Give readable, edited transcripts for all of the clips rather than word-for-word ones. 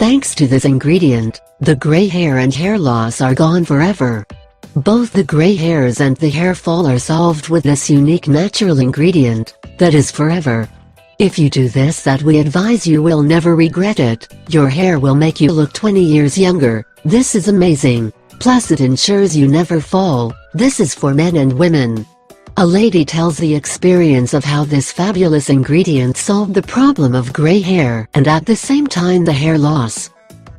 Thanks to this ingredient, the gray hair and hair loss are gone forever. Both the gray hairs and the hair fall are solved with this unique natural ingredient, that is forever. If you do this, that we advise, you will never regret it. Your hair will make you look 20 years younger. This is amazing. Plus it ensures you never fall. This is for men and women. A lady tells the experience of how this fabulous ingredient solved the problem of gray hair and at the same time the hair loss.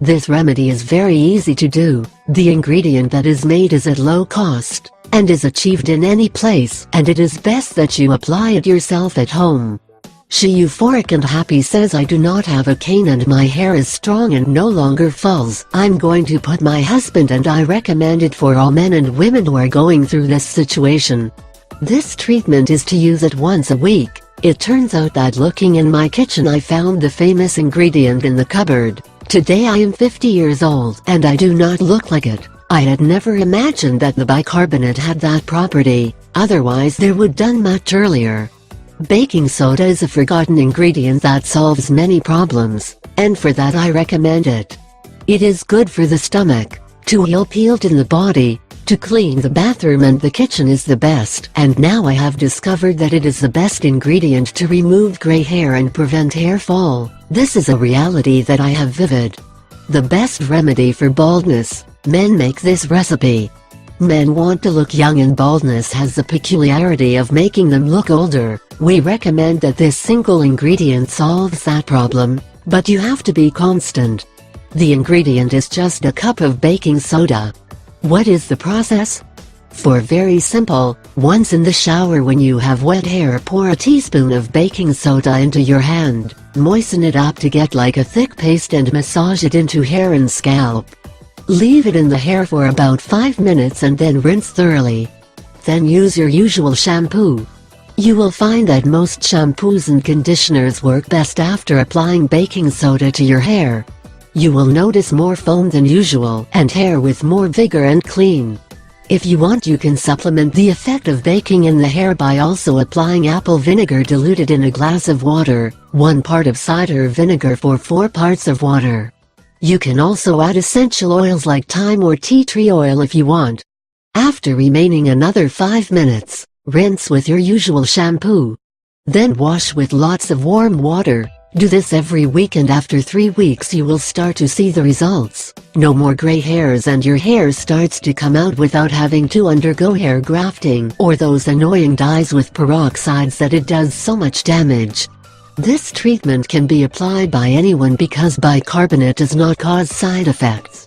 This remedy is very easy to do. The ingredient that is made is at low cost and is achieved in any place, and it is best that you apply it yourself at home. She euphoric and happy says, I do not have a cane and my hair is strong and no longer falls. I'm going to put my husband, and I recommend it for all men and women who are going through this situation. This treatment is to use it once a week. It turns out that looking in my kitchen I found the famous ingredient in the cupboard. Today I am 50 years old and I do not look like it. I had never imagined that the bicarbonate had that property, otherwise there would done much earlier. Baking soda is a forgotten ingredient that solves many problems, and for that I recommend it. It is good for the stomach, to heal peeled in the body, to clean the bathroom, and the kitchen is the best. And now I have discovered that it is the best ingredient to remove gray hair and prevent hair fall. This is a reality that I have vivid. The best remedy for baldness. Men make this recipe. Men want to look young and baldness has the peculiarity of making them look older. We recommend that this single ingredient solves that problem, but you have to be constant. The ingredient is just a cup of baking soda. What is the process? For very simple, once in the shower when you have wet hair, pour a teaspoon of baking soda into your hand, moisten it up to get like a thick paste and massage it into hair and scalp. Leave it in the hair for about 5 minutes and then rinse thoroughly. Then use your usual shampoo. You will find that most shampoos and conditioners work best after applying baking soda to your hair. You will notice more foam than usual and hair with more vigor and clean. If you want, you can supplement the effect of baking in the hair by also applying apple vinegar diluted in a glass of water, 1 part of cider vinegar for 4 parts of water. You can also add essential oils like thyme or tea tree oil if you want. After remaining another 5 minutes, rinse with your usual shampoo. Then wash with lots of warm water. Do this every week, and after 3 weeks you will start to see the results. No more gray hairs, and your hair starts to come out without having to undergo hair grafting or those annoying dyes with peroxides that it does so much damage. This treatment can be applied by anyone because bicarbonate does not cause side effects.